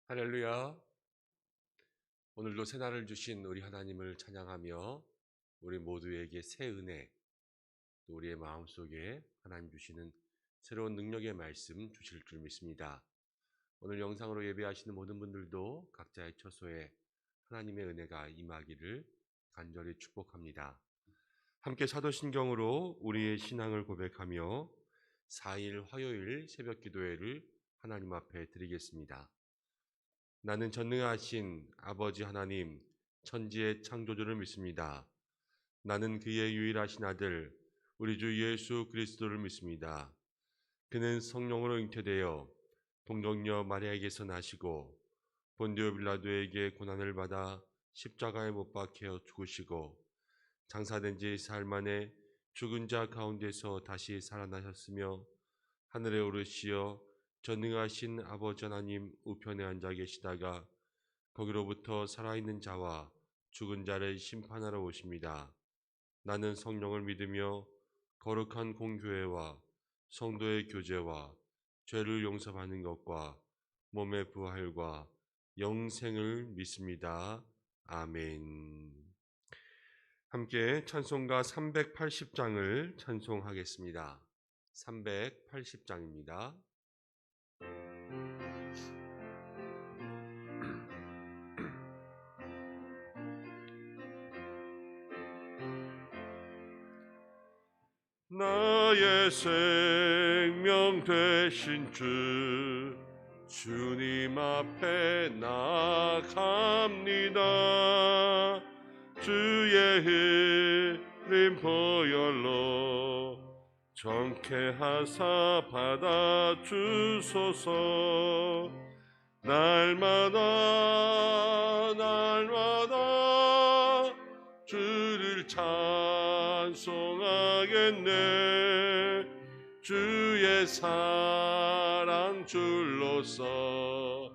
할렐루야. 오늘도 새날을 주신 우리 하나님을 찬양하며 우리 모두에게 새 은혜, 또 우리의 마음속에 하나님 주시는 새로운 능력의 말씀 주실 줄 믿습니다. 오늘 영상으로 예배하시는 모든 분들도 각자의 처소에 하나님의 은혜가 임하기를 간절히 축복합니다. 함께 사도신경으로 우리의 신앙을 고백하며 4일 화요일 새벽 기도회를 하나님 앞에 드리겠습니다. 나는 전능하신 아버지 하나님, 천지의 창조주를 믿습니다. 나는 그의 유일하신 아들, 우리 주 예수 그리스도를 믿습니다. 그는 성령으로 잉태되어 동정녀 마리아에게서 나시고 본디오 빌라도에게 고난을 받아 십자가에 못 박혀 죽으시고 장사된 지 사흘 만에 죽은 자 가운데서 다시 살아나셨으며 하늘에 오르시어 전능하신 아버지 하나님 우편에 앉아 계시다가 거기로부터 살아있는 자와 죽은 자를 심판하러 오십니다. 나는 성령을 믿으며 거룩한 공교회와 성도의 교제와 죄를 용서받는 것과 몸의 부활과 영생을 믿습니다. 아멘. 함께 찬송가 380장을 찬송하겠습니다. 380장입니다. 나의 생명 되신 주 주님 앞에 나갑니다. 주의 흐린 보혈로 정케하사 받아주소서. 날마다 주를 찬송하겠네. 주의 사랑 줄로서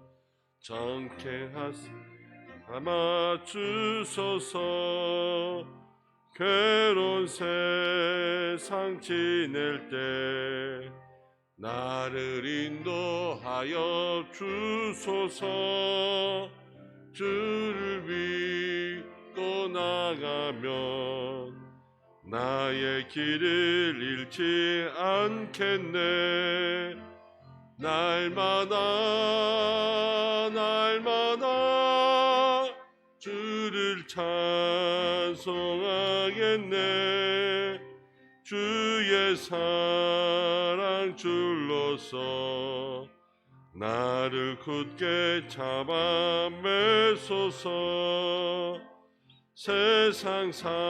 정케하사 담아주소서. 괴로운 세상 지낼 때 나를 인도하여 주소서. 주를 믿고 나가면 나의 길을 잃지 않겠네. 날마다 주를 찬송하겠네. 주의 사랑 줄로서 나를 굳게 잡아 매소서. 세상 살아갈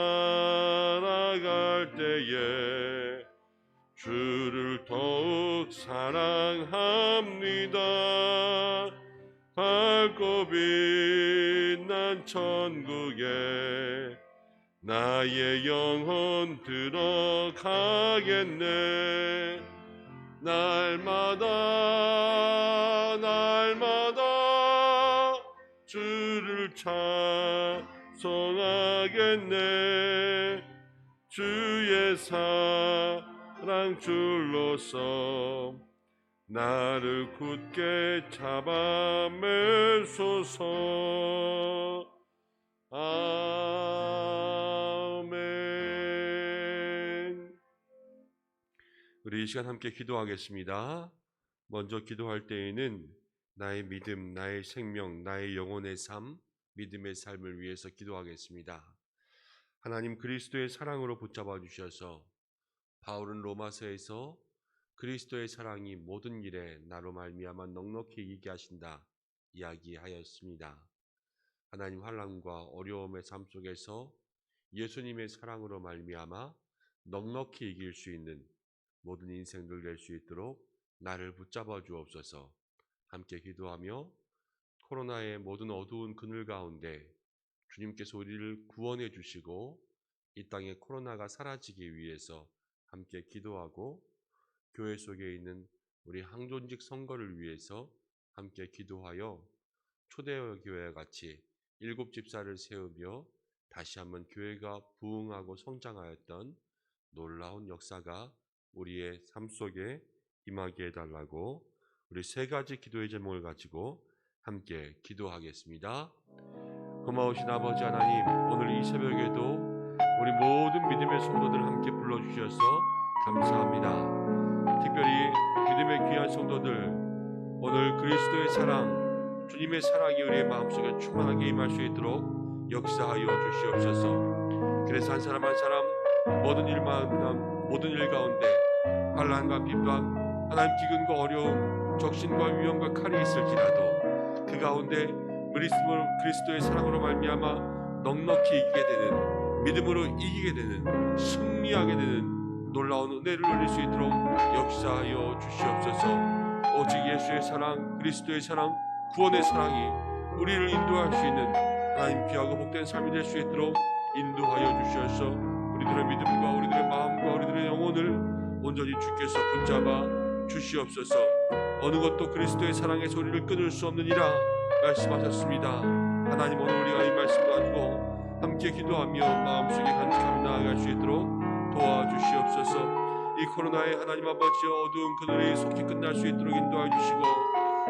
때에 주를 더욱 사랑합니다. 밝고 빛난 천국에 나의 영혼 들어가겠네. 날마다 주를 찬송하겠네. 주의 사랑 줄로서 나를 굳게 잡아 매소서. 아멘. 우리 이 시간 함께 기도하겠습니다. 먼저 기도할 때에는 나의 믿음, 나의 생명, 나의 영혼의 삶, 믿음의 삶을 위해서 기도하겠습니다. 하나님 그리스도의 사랑으로 붙잡아 주셔서 바울은 로마서에서 그리스도의 사랑이 모든 일에 나로 말미암아 넉넉히 이기게 하신다 이야기하였습니다. 하나님 환난과 어려움의 삶 속에서 예수님의 사랑으로 말미암아 넉넉히 이길 수 있는 모든 인생들 될 수 있도록 나를 붙잡아 주옵소서. 함께 기도하며 코로나의 모든 어두운 그늘 가운데 주님께서 우리를 구원해 주시고 이 땅에 코로나가 사라지기 위해서 함께 기도하고 교회 속에 있는 우리 항존직 선거를 위해서 함께 기도하여 초대교회와 같이 7집사를 세우며 다시 한번 교회가 부흥하고 성장하였던 놀라운 역사가 우리의 삶 속에 임하게 해달라고 우리 세 가지 기도의 제목을 가지고 함께 기도하겠습니다. 고마우신 아버지 하나님, 오늘 이 새벽에도 우리 모든 믿음의 성도들 함께 불러주셔서 감사합니다. 특별히 믿음의 귀한 성도들, 오늘 그리스도의 사랑, 주님의 사랑이 우리의 마음속에 충만하게 임할 수 있도록 역사하여 주시옵소서. 그래서 한 사람 한 사람 모든 일 가운데 환난과 비방, 하나님 기근과 어려움, 적신과 위험과 칼이 있을지라도 그 가운데 그리스도의 사랑으로 말미암아 넉넉히 이기게 되는, 믿음으로 이기게 되는, 승리하게 되는 놀라운 은혜를 누릴 수 있도록 역사하여 주시옵소서. 오직 예수의 사랑, 그리스도의 사랑, 구원의 사랑이 우리를 인도할 수 있는 하나님 귀하고 복된 삶이 될 수 있도록 인도하여 주셔서 우리들의 믿음과 우리들의 마음과 우리들의 영혼을 온전히 주께서 붙잡아 주시옵소서. 어느 것도 그리스도의 사랑의 소리를 끊을 수 없느니라 말씀하셨습니다. 하나님, 오늘 우리가 이 말씀 가지고 함께 기도하며 마음속에 간직하며 나아갈 수 있도록 도와주시옵소서. 이 코로나의 하나님 아버지 어두운 그늘이 속히 끝날 수 있도록 인도해 주시고,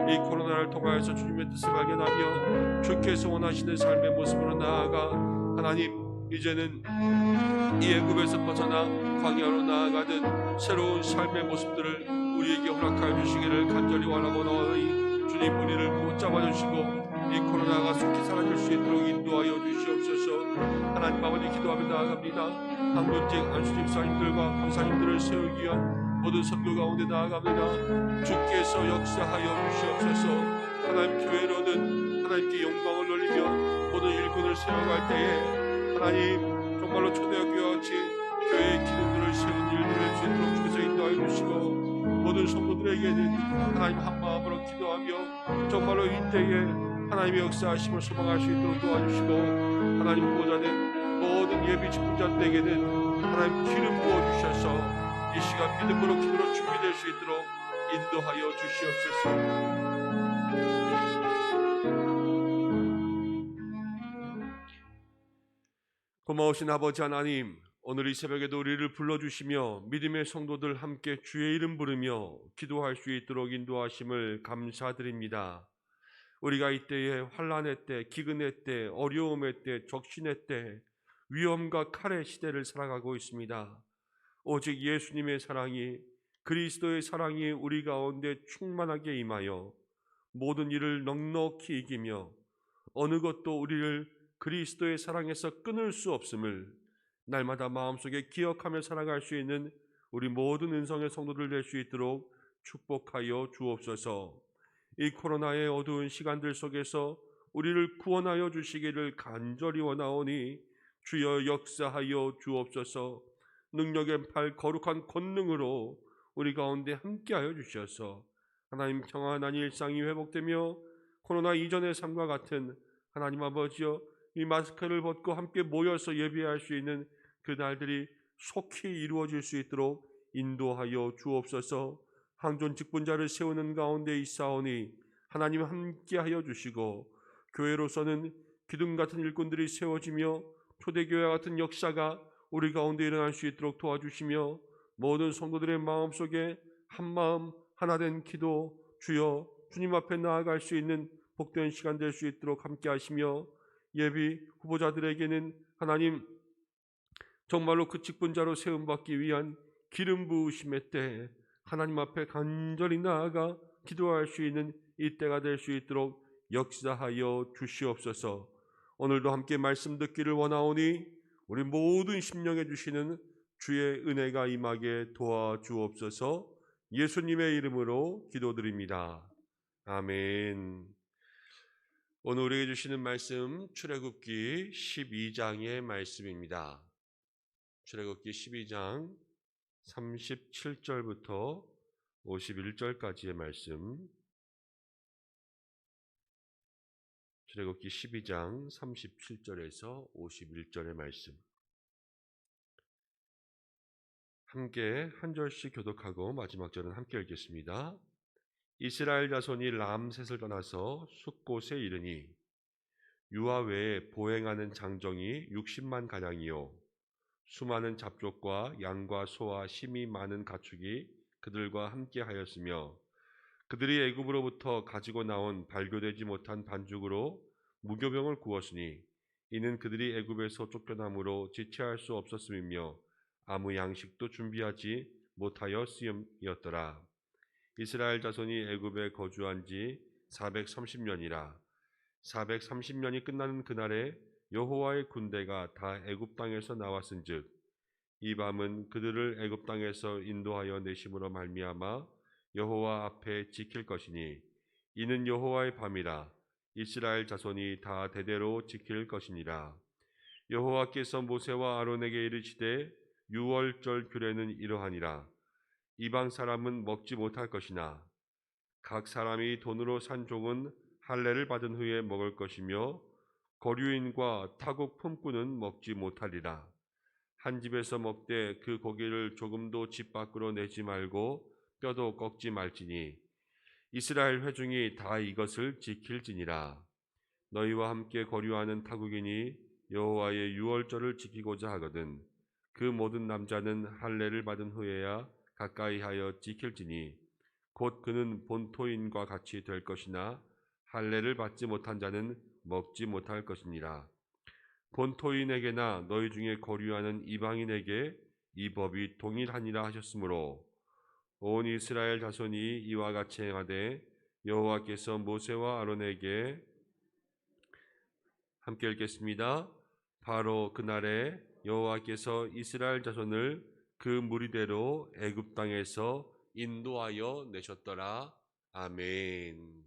이 코로나를 통하여서 주님의 뜻을 발견하며 주께서 원하시는 삶의 모습으로 나아가 하나님, 이제는 이 애굽에서 벗어나 광야로 나아가는 새로운 삶의 모습들을 우리에게 허락하여 주시기를 간절히 원하오니 주님, 우리를 붙잡아 주시고 이 코로나가 속히 사라질 수 있도록 인도하여 주시옵소서. 하나님 아버지, 기도하며 나아갑니다. 한문직 안수 집사님들과 강사님들을 세우기 위한 모든 선교 가운데 나아갑니다. 주께서 역사하여 주시옵소서. 하나님, 교회로는 하나님께 영광을 돌리며 모든 일꾼을 세워갈 때에 하나님, 정말로 초대교회와 같이 교회의 기능들을 세운 일들을 수 있도록 주께서 인도하여 주시고, 모든 성도들에게는 하나님 한마음으로 기도하며 정말로 이때에 하나님의 역사하심을 소망할 수 있도록 도와주시고, 하나님 후보자된 모든 예비 직분자들에게는 하나님 기름 부어주셔서 이 시간 믿음으로 기도로 준비될 수 있도록 인도하여 주시옵소서. 고마우신 아버지 하나님, 오늘 이 새벽에도 우리를 불러주시며 믿음의 성도들 함께 주의 이름 부르며 기도할 수 있도록 인도하심을 감사드립니다. 우리가 이때에 환난의 때, 기근의 때, 어려움의 때, 적신의 때, 위험과 칼의 시대를 살아가고 있습니다. 오직 예수님의 사랑이, 그리스도의 사랑이 우리 가운데 충만하게 임하여 모든 일을 넉넉히 이기며 어느 것도 우리를 그리스도의 사랑에서 끊을 수 없음을 날마다 마음속에 기억하며 살아갈 수 있는 우리 모든 은성의 성도들 될 수 있도록 축복하여 주옵소서. 이 코로나의 어두운 시간들 속에서 우리를 구원하여 주시기를 간절히 원하오니 주여 역사하여 주옵소서. 능력의 팔 거룩한 권능으로 우리 가운데 함께하여 주셔서 하나님 평안한 일상이 회복되며 코로나 이전의 삶과 같은 하나님 아버지여, 이 마스크를 벗고 함께 모여서 예배할 수 있는 그 날들이 속히 이루어질 수 있도록 인도하여 주옵소서. 항존 직분자를 세우는 가운데 있사오니 하나님 함께하여 주시고, 교회로서는 기둥 같은 일꾼들이 세워지며 초대교회 같은 역사가 우리 가운데 일어날 수 있도록 도와주시며, 모든 성도들의 마음속에 한마음 하나된 기도, 주여 주님 앞에 나아갈 수 있는 복된 시간 될 수 있도록 함께하시며, 예비 후보자들에게는 하나님 정말로 그 직분자로 세움받기 위한 기름 부으심의 때에 하나님 앞에 간절히 나아가 기도할 수 있는 이 때가 될 수 있도록 역사하여 주시옵소서. 오늘도 함께 말씀 듣기를 원하오니 우리 모든 심령에 주시는 주의 은혜가 임하게 도와주옵소서. 예수님의 이름으로 기도드립니다. 아멘. 오늘 우리에게 주시는 말씀 출애굽기 12장의 말씀입니다. 출애굽기 12장 37절부터 51절까지의 말씀. 출애굽기 12장 37절에서 51절의 말씀. 함께 한 절씩 교독하고 마지막 절은 함께 읽겠습니다. 이스라엘 자손이 람셋을 떠나서 숫곳에 이르니 유아 외에 보행하는 장정이 60만 가량이요 수많은 잡족과 양과 소와 심이 많은 가축이 그들과 함께 하였으며 그들이 애굽으로부터 가지고 나온 발교되지 못한 반죽으로 무교병을 구웠으니 이는 그들이 애굽에서 쫓겨남으로 지체할 수 없었음이며 아무 양식도 준비하지 못하여 쓰임이었더라. 이스라엘 자손이 애굽에 거주한 지 430년이라. 430년이 끝나는 그날에 여호와의 군대가 다 애굽 땅에서 나왔은즉 이 밤은 그들을 애굽 땅에서 인도하여 내심으로 말미암아 여호와 앞에 지킬 것이니 이는 여호와의 밤이라. 이스라엘 자손이 다 대대로 지킬 것이니라. 여호와께서 모세와 아론에게 이르시되 유월절 규례는 이러하니라. 이방 사람은 먹지 못할 것이나 각 사람이 돈으로 산 종은 할례를 받은 후에 먹을 것이며 거류인과 타국 품꾼은 먹지 못하리라. 한 집에서 먹되 그 고기를 조금도 집 밖으로 내지 말고 뼈도 꺾지 말지니 이스라엘 회중이 다 이것을 지킬지니라. 너희와 함께 거류하는 타국인이 여호와의 유월절을 지키고자 하거든 그 모든 남자는 할례를 받은 후에야 가까이하여 지킬지니 곧 그는 본토인과 같이 될 것이나 할례를 받지 못한 자는 먹지 못할 것이니라. 본토인에게나 너희 중에 거류하는 이방인에게 이 법이 동일하니라 하셨으므로 온 이스라엘 자손이 이와 같이 행하되 여호와께서 모세와 아론에게 함께 읽겠습니다. 바로 그날에 여호와께서 이스라엘 자손을 그 무리대로 애굽 땅에서 인도하여 내셨더라. 아멘.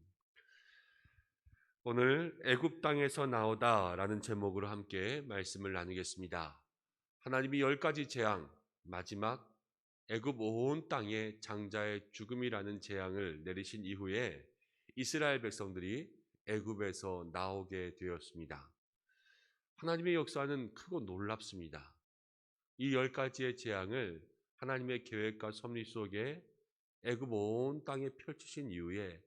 오늘 애굽 땅에서 나오다라는 제목으로 함께 말씀을 나누겠습니다. 하나님이 10가지 재앙, 마지막 애굽 온 땅에 장자의 죽음이라는 재앙을 내리신 이후에 이스라엘 백성들이 애굽에서 나오게 되었습니다. 하나님의 역사는 크고 놀랍습니다. 이 10가지의 재앙을 하나님의 계획과 섭리 속에 애굽 온 땅에 펼치신 이후에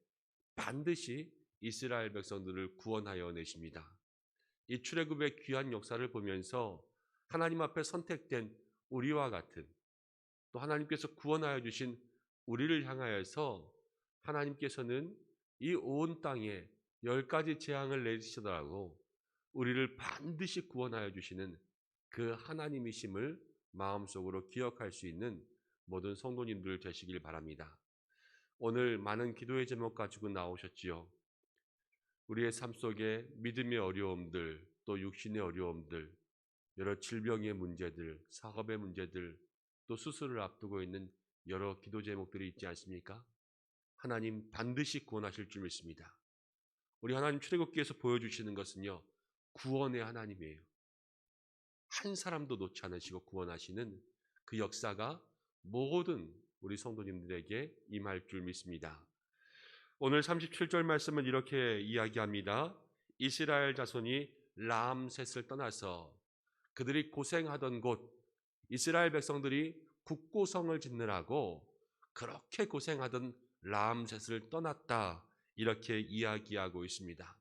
반드시 이스라엘 백성들을 구원하여 내십니다. 이 출애굽의 귀한 역사를 보면서 하나님 앞에 선택된 우리와 같은 또 하나님께서 구원하여 주신 우리를 향하여서 하나님께서는 이 온 땅에 10가지 재앙을 내리시더라도 우리를 반드시 구원하여 주시는 그 하나님이심을 마음속으로 기억할 수 있는 모든 성도님들 되시길 바랍니다. 오늘 많은 기도의 제목 가지고 나오셨지요. 우리의 삶 속에 믿음의 어려움들, 또 육신의 어려움들, 여러 질병의 문제들, 사업의 문제들, 또 수술을 앞두고 있는 여러 기도 제목들이 있지 않습니까? 하나님 반드시 구원하실 줄 믿습니다. 우리 하나님 출애굽기에서 보여주시는 것은요, 구원의 하나님이에요. 한 사람도 놓지 않으시고 구원하시는 그 역사가 모든 우리 성도님들에게 임할 줄 믿습니다. 오늘 37절 말씀은 이렇게 이야기합니다. 이스라엘 자손이 람셋을 떠나서 그들이 고생하던 곳, 이스라엘 백성들이 국고성을 짓느라고 그렇게 고생하던 람셋을 떠났다, 이렇게 이야기하고 있습니다.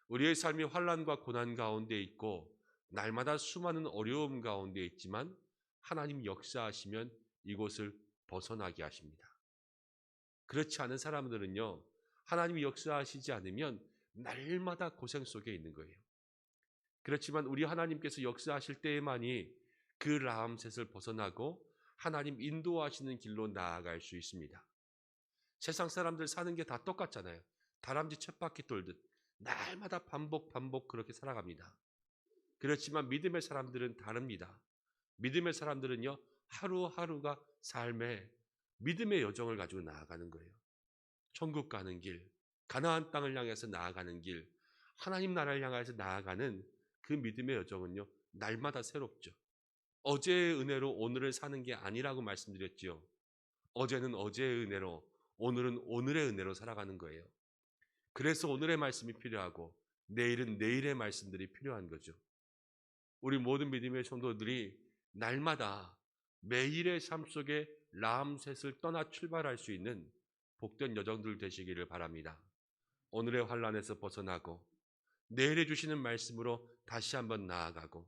우리의 삶이 환난과 고난 가운데 있고 날마다 수많은 어려움 가운데 있지만 하나님 역사하시면 이곳을 벗어나게 하십니다. 그렇지 않은 사람들은요, 하나님이 역사하시지 않으면 날마다 고생 속에 있는 거예요. 그렇지만 우리 하나님께서 역사하실 때에만이 그 람셋을 벗어나고 하나님 인도하시는 길로 나아갈 수 있습니다. 세상 사람들 사는 게 다 똑같잖아요. 다람쥐 쳇바퀴 돌듯 날마다 반복 그렇게 살아갑니다. 그렇지만 믿음의 사람들은 다릅니다. 믿음의 사람들은요, 하루하루가 삶에 믿음의 여정을 가지고 나아가는 거예요. 천국 가는 길, 가나안 땅을 향해서 나아가는 길, 하나님 나라를 향해서 나아가는 그 믿음의 여정은요, 날마다 새롭죠. 어제의 은혜로 오늘을 사는 게 아니라고 말씀드렸지요. 어제는 어제의 은혜로, 오늘은 오늘의 은혜로 살아가는 거예요. 그래서 오늘의 말씀이 필요하고 내일은 내일의 말씀들이 필요한 거죠. 우리 모든 믿음의 성도들이 날마다 매일의 삶 속에 람셋을 떠나 출발할 수 있는 복된 여정들 되시기를 바랍니다. 오늘의 환난에서 벗어나고 내일에 주시는 말씀으로 다시 한번 나아가고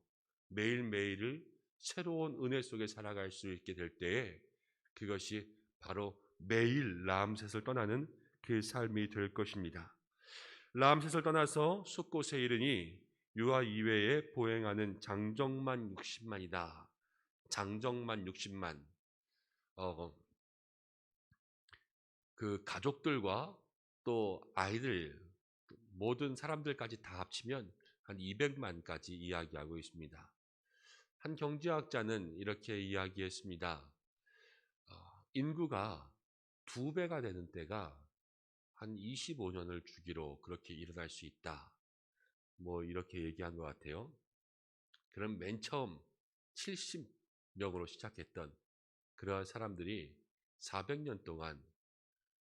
매일매일을 새로운 은혜 속에 살아갈 수 있게 될 때에 그것이 바로 매일 람셋을 떠나는 그 삶이 될 것입니다. 람셋을 떠나서 숫곳에 이르니 유아 이외에 보행하는 장정만 60만이다. 장정만 60만. 그 가족들과 또 아이들 모든 사람들까지 다 합치면 한 200만까지 이야기하고 있습니다. 한 경제학자는 이렇게 이야기했습니다. 인구가 2배가 되는 때가 한 25년을 주기로 그렇게 일어날 수 있다. 뭐 이렇게 얘기한 것 같아요. 그럼 맨 처음 70명으로 시작했던 그러한 사람들이 400년 동안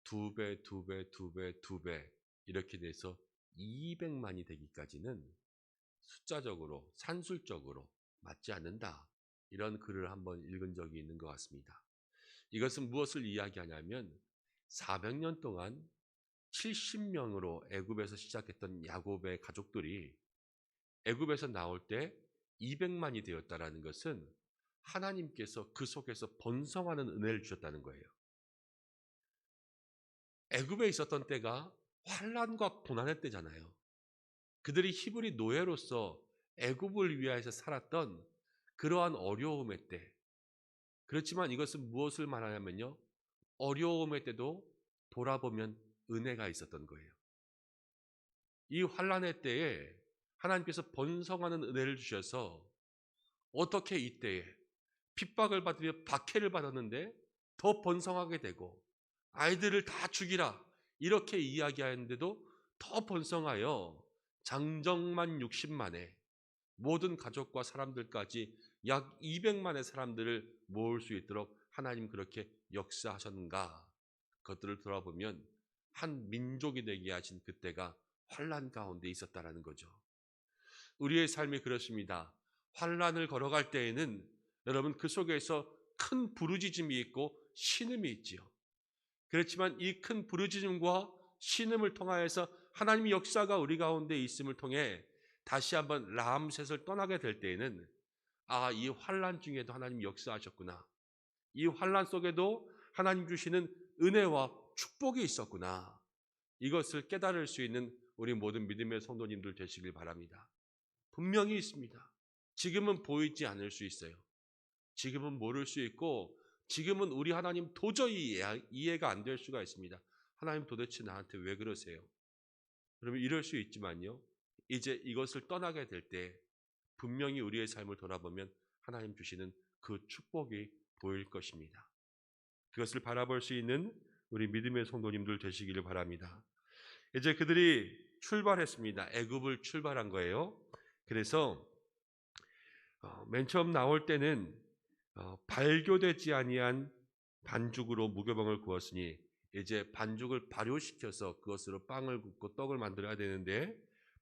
2배, 2배, 2배, 2배 이렇게 돼서 200만이 되기까지는 숫자적으로, 산술적으로 맞지 않는다. 이런 글을 한번 읽은 적이 있는 것 같습니다. 이것은 무엇을 이야기하냐면 400년 동안 70명으로 애굽에서 시작했던 야곱의 가족들이 애굽에서 나올 때 200만이 되었다라는 것은 하나님께서 그 속에서 번성하는 은혜를 주셨다는 거예요. 애굽에 있었던 때가 환란과 고난의 때잖아요. 그들이 히브리 노예로서 애굽을 위하여서 살았던 그러한 어려움의 때. 그렇지만 이것은 무엇을 말하냐면요. 어려움의 때도 돌아보면 은혜가 있었던 거예요. 이 환란의 때에 하나님께서 번성하는 은혜를 주셔서 어떻게 이때에 핍박을 받으며 박해를 받았는데 더 번성하게 되고 아이들을 다 죽이라 이렇게 이야기하는데도 더 번성하여 장정만 60만에 모든 가족과 사람들까지 약 200만의 사람들을 모을 수 있도록 하나님 그렇게 역사하셨는가? 그것들을 돌아보면 한 민족이 되게 하신 그때가 환란 가운데 있었다라는 거죠. 우리의 삶이 그렇습니다. 환란을 걸어갈 때에는 여러분 그 속에서 큰 부르짖음이 있고 신음이 있지요. 그렇지만 이 큰 부르짖음과 신음을 통하여서 하나님의 역사가 우리 가운데 있음을 통해 다시 한번 람셋을 떠나게 될 때에는 이 환란 중에도 하나님이 역사하셨구나. 이 환란 속에도 하나님 주시는 은혜와 축복이 있었구나. 이것을 깨달을 수 있는 우리 모든 믿음의 성도님들 되시길 바랍니다. 분명히 있습니다. 지금은 보이지 않을 수 있어요. 지금은 모를 수 있고 지금은 우리 하나님 도저히 이해가 안 될 수가 있습니다. 하나님 도대체 나한테 왜 그러세요? 그러면 이럴 수 있지만요. 이제 이것을 떠나게 될 때 분명히 우리의 삶을 돌아보면 하나님 주시는 그 축복이 보일 것입니다. 그것을 바라볼 수 있는 우리 믿음의 성도님들 되시기를 바랍니다. 이제 그들이 출발했습니다. 애굽을 출발한 거예요. 그래서 맨 처음 나올 때는 발교되지 아니한 반죽으로 무교병을 구웠으니 이제 반죽을 발효시켜서 그것으로 빵을 굽고 떡을 만들어야 되는데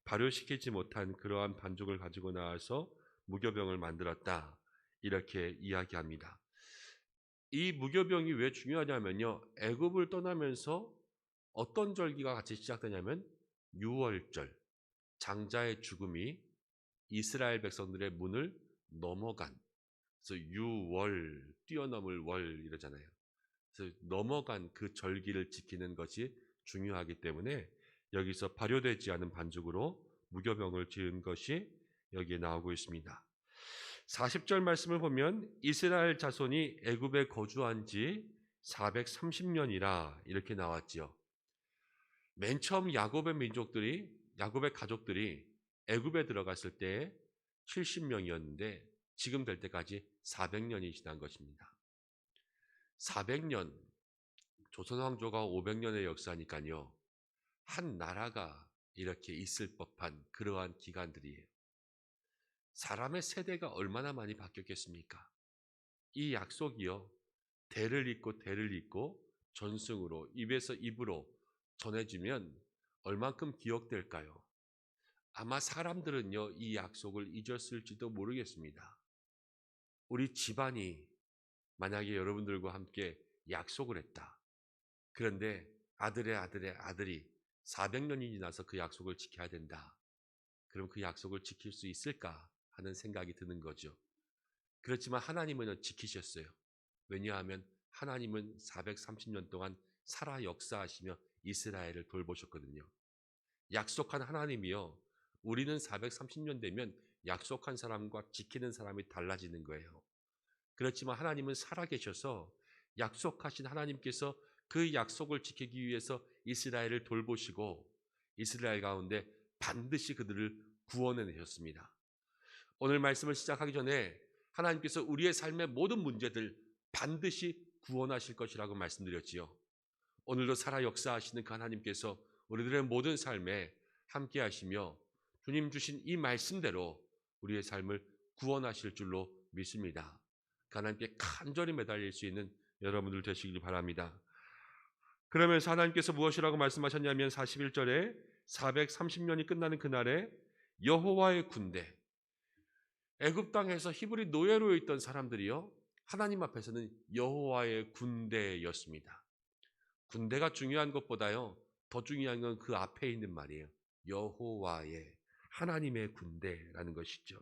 발효시키지 못한 그러한 반죽을 가지고 나와서 무교병을 만들었다. 이렇게 이야기합니다. 이 무교병이 왜 중요하냐면요. 애굽을 떠나면서 어떤 절기가 같이 시작되냐면 유월절, 장자의 죽음이 이스라엘 백성들의 문을 넘어간, 그래서 유월, 뛰어넘을 월 이러잖아요. 그래서 넘어간 그 절기를 지키는 것이 중요하기 때문에 여기서 발효되지 않은 반죽으로 무교병을 지은 것이 여기에 나오고 있습니다. 40절 말씀을 보면 이스라엘 자손이 애굽에 거주한 지 430년이라 이렇게 나왔지요. 맨 처음 야곱의 가족들이 애굽에 들어갔을 때 70명이었는데 지금 될 때까지 400년이 지난 것입니다. 400년, 조선 왕조가 500년의 역사니까요. 한 나라가 이렇게 있을 법한 그러한 기간들이에요. 사람의 세대가 얼마나 많이 바뀌었겠습니까? 이 약속이요. 대를 잇고 전승으로 입에서 입으로 전해지면 얼만큼 기억될까요? 아마 사람들은요. 이 약속을 잊었을지도 모르겠습니다. 우리 집안이 만약에 여러분들과 함께 약속을 했다. 그런데 아들의 아들이 400년이 지나서 그 약속을 지켜야 된다. 그럼 그 약속을 지킬 수 있을까 하는 생각이 드는 거죠. 그렇지만 하나님은 지키셨어요. 왜냐하면 하나님은 430년 동안 살아 역사하시며 이스라엘을 돌보셨거든요. 약속한 하나님이요. 우리는 430년 되면 약속한 사람과 지키는 사람이 달라지는 거예요. 그렇지만 하나님은 살아계셔서 약속하신 하나님께서 그 약속을 지키기 위해서 이스라엘을 돌보시고 이스라엘 가운데 반드시 그들을 구원해 내셨습니다. 오늘 말씀을 시작하기 전에 하나님께서 우리의 삶의 모든 문제들 반드시 구원하실 것이라고 말씀드렸지요. 오늘도 살아 역사하시는 그 하나님께서 우리들의 모든 삶에 함께 하시며 주님 주신 이 말씀대로 우리의 삶을 구원하실 줄로 믿습니다. 그 하나님께 간절히 매달릴 수 있는 여러분들 되시길 바랍니다. 그러면서 하나님께서 무엇이라고 말씀하셨냐면 41절에 430년이 끝나는 그날에 여호와의 군대, 애굽 땅에서 히브리 노예로 있던 사람들이요, 하나님 앞에서는 여호와의 군대였습니다. 군대가 중요한 것보다요, 더 중요한 건 그 앞에 있는 말이에요. 여호와의, 하나님의 군대라는 것이죠.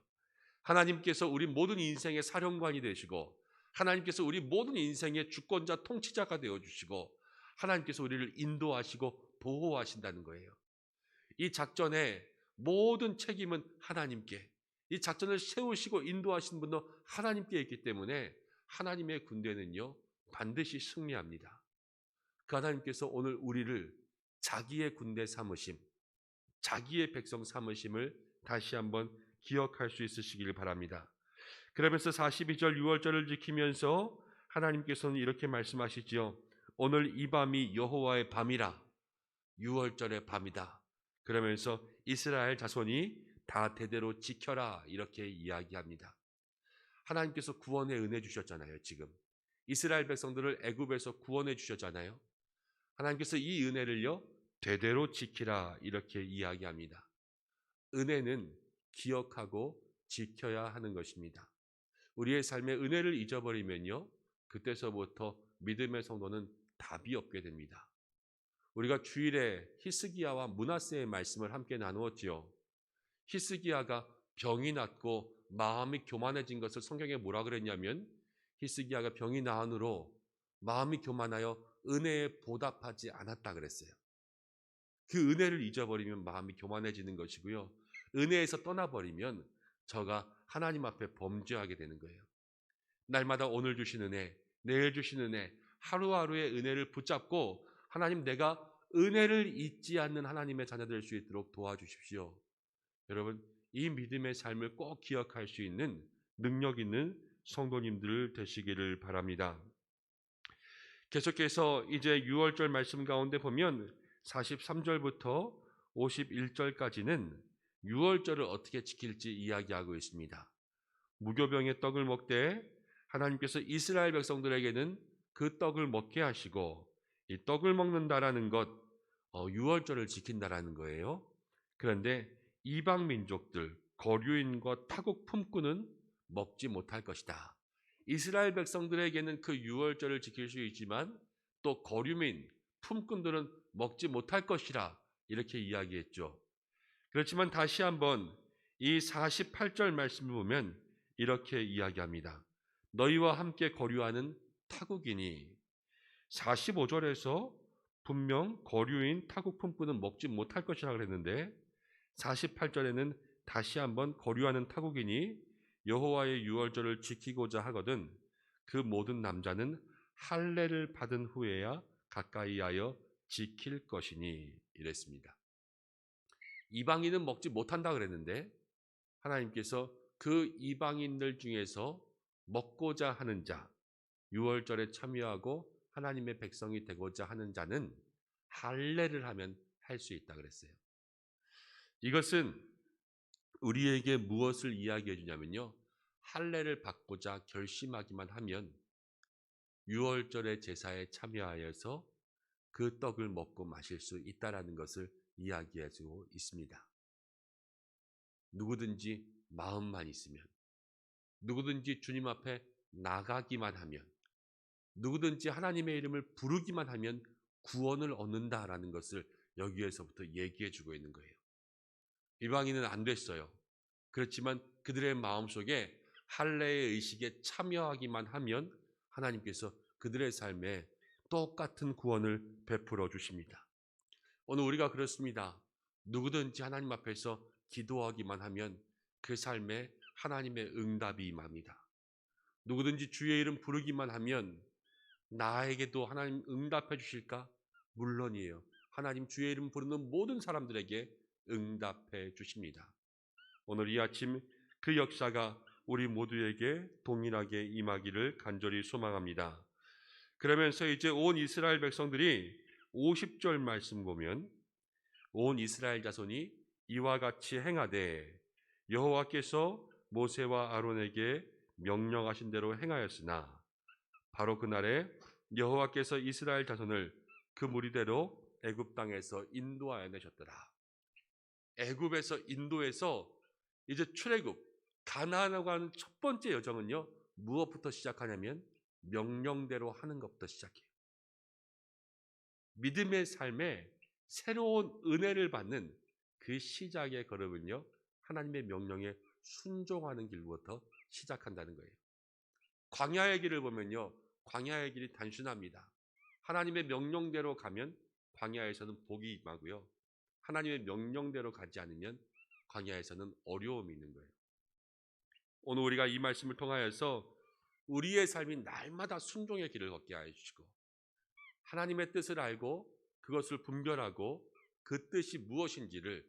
하나님께서 우리 모든 인생의 사령관이 되시고 하나님께서 우리 모든 인생의 주권자 통치자가 되어주시고 하나님께서 우리를 인도하시고 보호하신다는 거예요. 이 작전의 모든 책임은 하나님께, 이 작전을 세우시고 인도하신 분도 하나님께 있기 때문에 하나님의 군대는요 반드시 승리합니다. 그 하나님께서 오늘 우리를 자기의 군대 삼으심, 자기의 백성 삼으심을 다시 한번 기억할 수 있으시길 바랍니다. 그러면서 42절 6월절을 지키면서 하나님께서는 이렇게 말씀하시지요. 오늘 이 밤이 여호와의 밤이라, 6월절의 밤이다. 그러면서 이스라엘 자손이 다 대대로 지켜라 이렇게 이야기합니다. 하나님께서 구원의 은혜 주셨잖아요. 지금 이스라엘 백성들을 애굽에서 구원해 주셨잖아요. 하나님께서 이 은혜를요 대대로 지키라 이렇게 이야기합니다. 은혜는 기억하고 지켜야 하는 것입니다. 우리의 삶의 은혜를 잊어버리면요 그때서부터 믿음의 성도는 답이 없게 됩니다. 우리가 주일에 히스기야와 므낫세의 말씀을 함께 나누었지요. 히스기야가 병이 낫고 마음이 교만해진 것을 성경에 뭐라 그랬냐면 히스기야가 병이 나으므로 마음이 교만하여 은혜에 보답하지 않았다 그랬어요. 그 은혜를 잊어버리면 마음이 교만해지는 것이고요. 은혜에서 떠나버리면 저가 하나님 앞에 범죄하게 되는 거예요. 날마다 오늘 주신 은혜, 내일 주신 은혜, 하루하루의 은혜를 붙잡고 하나님 내가 은혜를 잊지 않는 하나님의 자녀 될 수 있도록 도와주십시오. 여러분 이 믿음의 삶을 꼭 기억할 수 있는 능력 있는 성도님들 되시기를 바랍니다. 계속해서 이제 6월절 말씀 가운데 보면 43절부터 51절까지는 6월절을 어떻게 지킬지 이야기하고 있습니다. 무교병의 떡을 먹되 하나님께서 이스라엘 백성들에게는 그 떡을 먹게 하시고 이 떡을 먹는다라는 것 6월절을 지킨다라는 거예요. 그런데 이방 민족들, 거류인과 타국 품꾼은 먹지 못할 것이다. 이스라엘 백성들에게는 그 6월절을 지킬 수 있지만 또 거류민, 품꾼들은 먹지 못할 것이라 이렇게 이야기했죠. 그렇지만 다시 한번 이 48절 말씀을 보면 이렇게 이야기합니다. 너희와 함께 거류하는 타국이니 45절에서 분명 거류인 타국 품꾼은 먹지 못할 것이라 그랬는데 48절에는 다시 한번 거류하는 타국이니 여호와의 유월절을 지키고자 하거든 그 모든 남자는 할례를 받은 후에야 가까이 하여 지킬 것이니 이랬습니다. 이방인은 먹지 못한다 그랬는데 하나님께서 그 이방인들 중에서 먹고자 하는 자, 유월절에 참여하고 하나님의 백성이 되고자 하는 자는 할례를 하면 할 수 있다 그랬어요. 이것은 우리에게 무엇을 이야기해 주냐면요. 할례를 받고자 결심하기만 하면 유월절의 제사에 참여하여서 그 떡을 먹고 마실 수 있다라는 것을 이야기해 주고 있습니다. 누구든지 마음만 있으면, 누구든지 주님 앞에 나가기만 하면, 누구든지 하나님의 이름을 부르기만 하면 구원을 얻는다라는 것을 여기에서부터 얘기해 주고 있는 거예요. 이방인은 안 됐어요. 그렇지만 그들의 마음속에 할례의 의식에 참여하기만 하면 하나님께서 그들의 삶에 똑같은 구원을 베풀어 주십니다. 오늘 우리가 그렇습니다. 누구든지 하나님 앞에서 기도하기만 하면 그 삶에 하나님의 응답이 임합니다. 누구든지 주의 이름 부르기만 하면 나에게도 하나님 응답해 주실까? 물론이에요. 하나님 주의 이름 부르는 모든 사람들에게 응답해 주십니다. 오늘 이 아침 그 역사가 우리 모두에게 동일하게 임하기를 간절히 소망합니다. 그러면서 이제 온 이스라엘 백성들이 50절 말씀 보면 온 이스라엘 자손이 이와 같이 행하되 여호와께서 모세와 아론에게 명령하신 대로 행하였으나 바로 그날에 여호와께서 이스라엘 자손을 그 무리대로 애굽 땅에서 인도하여 내셨더라. 애굽에서 인도해서 이제 출애굽 가나안으로 가는 첫 번째 여정은요, 무엇부터 시작하냐면 명령대로 하는 것부터 시작해요. 믿음의 삶에 새로운 은혜를 받는 그 시작의 걸음은요, 하나님의 명령에 순종하는 길부터 시작한다는 거예요. 광야의 길을 보면요, 광야의 길이 단순합니다. 하나님의 명령대로 가면 광야에서는 복이 임하고요, 하나님의 명령대로 가지 않으면 광야에서는 어려움이 있는 거예요. 오늘 우리가 이 말씀을 통하여서 우리의 삶이 날마다 순종의 길을 걷게 하여 주시고, 하나님의 뜻을 알고 그것을 분별하고 그 뜻이 무엇인지를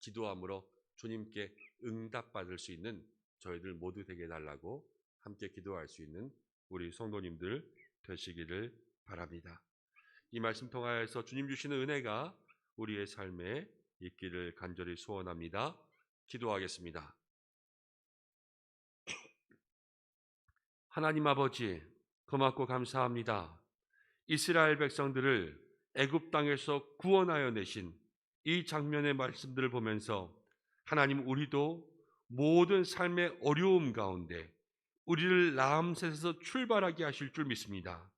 기도함으로 주님께 응답받을 수 있는 저희들 모두 되게 해달라고 함께 기도할 수 있는 우리 성도님들 되시기를 바랍니다. 이 말씀 통하여서 주님 주시는 은혜가 우리의 삶에 있기를 간절히 소원합니다. 기도하겠습니다. 하나님 아버지, 고맙고 감사합니다. 이스라엘 백성들을 애굽 땅에서 구원하여 내신 이 장면의 말씀들을 보면서 하나님, 우리도 모든 삶의 어려움 가운데 우리를 라암셋에서 출발하게 하실 줄 믿습니다.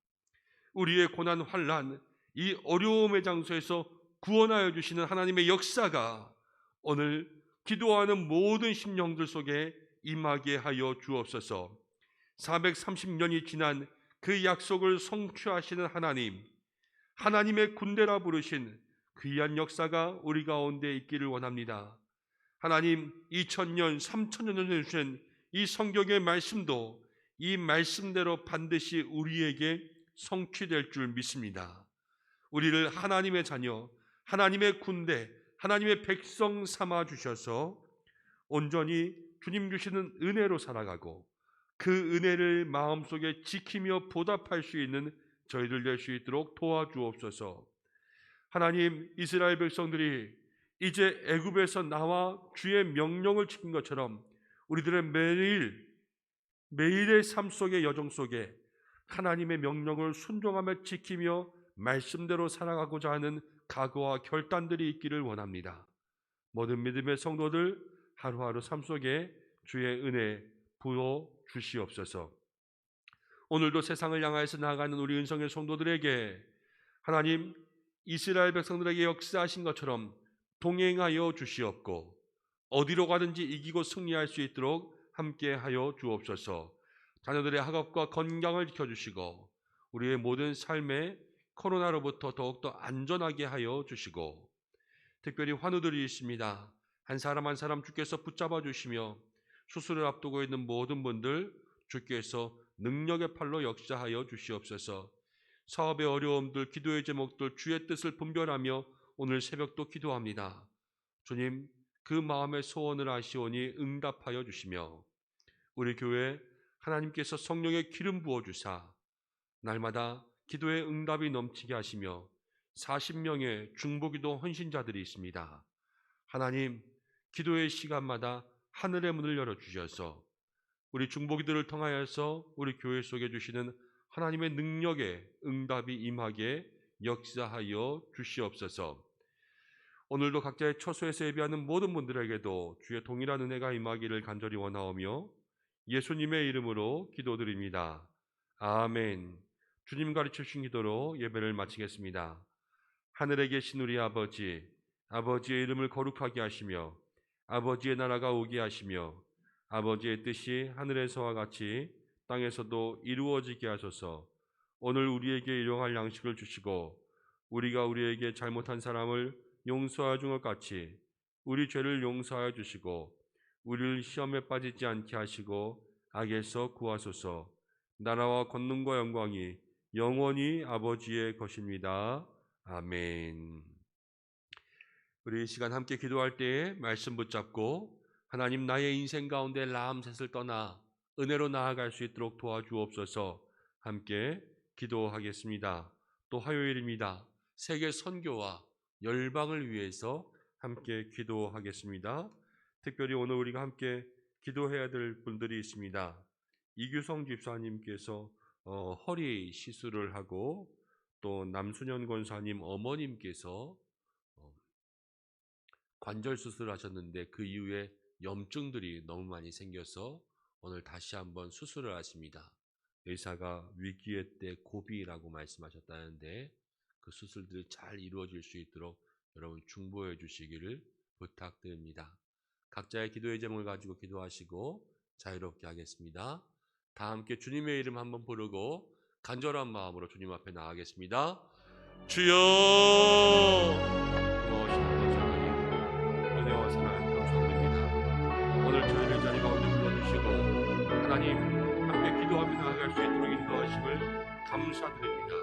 우리의 고난 환난, 이 어려움의 장소에서 구원하여 주시는 하나님의 역사가 오늘 기도하는 모든 심령들 속에 임하게 하여 주옵소서. 430년이 지난 그 약속을 성취하시는 하나님, 하나님의 군대라 부르신 귀한 역사가 우리 가운데 있기를 원합니다. 하나님, 2000년, 3000년 전에 주신 이 성경의 말씀도 이 말씀대로 반드시 우리에게 성취될 줄 믿습니다. 우리를 하나님의 자녀, 하나님의 군대, 하나님의 백성 삼아 주셔서 온전히 주님 주시는 은혜로 살아가고 그 은혜를 마음속에 지키며 보답할 수 있는 저희들 될 수 있도록 도와주옵소서. 하나님, 이스라엘 백성들이 이제 애굽에서 나와 주의 명령을 지킨 것처럼 우리들의 매일의 삶 속의 여정 속에 하나님의 명령을 순종하며 지키며 말씀대로 살아가고자 하는 각오와 결단들이 있기를 원합니다. 모든 믿음의 성도들 하루하루 삶 속에 주의 은혜 부어 주시옵소서. 오늘도 세상을 향하여서 나아가는 우리 은성의 성도들에게 하나님, 이스라엘 백성들에게 역사하신 것처럼 동행하여 주시옵고 어디로 가든지 이기고 승리할 수 있도록 함께하여 주옵소서. 자녀들의 학업과 건강을 지켜주시고 우리의 모든 삶에 코로나로부터 더욱더 안전하게 하여 주시고, 특별히 환우들이 있습니다. 한 사람 한 사람 주께서 붙잡아 주시며 수술을 앞두고 있는 모든 분들 주께서 능력의 팔로 역사하여 주시옵소서. 사업의 어려움들, 기도의 제목들 주의 뜻을 분별하며 오늘 새벽도 기도합니다. 주님, 그 마음의 소원을 아시오니 응답하여 주시며 우리 교회 하나님께서 성령의 기름 부어주사 날마다 기도의 응답이 넘치게 하시며 40명의 중보기도 헌신자들이 있습니다. 하나님, 기도의 시간마다 하늘의 문을 열어주셔서 우리 중보기들을 통하여서 우리 교회 속에 주시는 하나님의 능력의 응답이 임하게 역사하여 주시옵소서. 오늘도 각자의 처소에서 예배하는 모든 분들에게도 주의 동일한 은혜가 임하기를 간절히 원하오며 예수님의 이름으로 기도드립니다. 아멘. 주님 가르쳐 주신 기도로 예배를 마치겠습니다. 하늘에 계신 우리 아버지, 아버지의 이름을 거룩하게 하시며 아버지의 나라가 오게 하시며 아버지의 뜻이 하늘에서와 같이 땅에서도 이루어지게 하소서. 오늘 우리에게 일용할 양식을 주시고 우리가 우리에게 잘못한 사람을 용서하여 준 것 같이 우리 죄를 용서하여 주시고 우리를 시험에 빠지지 않게 하시고 악에서 구하소서. 나라와 권능과 영광이 영원히 아버지의 것입니다. 아멘. 우리 이 시간 함께 기도할 때에 말씀 붙잡고 하나님 나의 인생 가운데 라암셋을 떠나 은혜로 나아갈 수 있도록 도와주옵소서. 함께 기도하겠습니다. 또 화요일입니다. 세계 선교와 열방을 위해서 함께 기도하겠습니다. 특별히 오늘 우리가 함께 기도해야 될 분들이 있습니다. 이규성 집사님께서 허리 시술을 하고 또 남순현 권사님 어머님께서 관절 수술을 하셨는데 그 이후에 염증들이 너무 많이 생겨서 오늘 다시 한번 수술을 하십니다. 의사가 위기의 때 고비라고 말씀하셨다는데 그 수술들이 잘 이루어질 수 있도록 여러분 중보해 주시기를 부탁드립니다. 각자의 기도의 제목을 가지고 기도하시고 자유롭게 하겠습니다. 다 함께 주님의 이름 한번 부르고 간절한 마음으로 주님 앞에 나아가겠습니다. 주여! 은혜와 사랑 감사드립니다. 오늘 저희를 자리 가운데 불러주시고 하나님 함께 기도하며 나아갈 수 있도록 인도하심을 감사드립니다.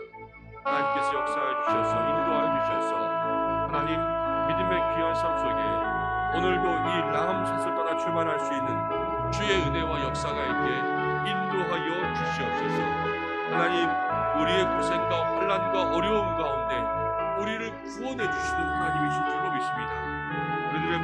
하나님께서 역사해 주셔서 인도하여 주셔서 하나님 믿음의 귀한 삶 속에 오늘도 이 라암셋을 떠나 출발할 수 있는 주의 은혜와 역사가 있게 인도하여 주시옵소서. 하나님 우리의 고생과 환난과 어려움 가운데 우리를 구원해 주시는 하나님이신 줄로 믿습니다. 우리들의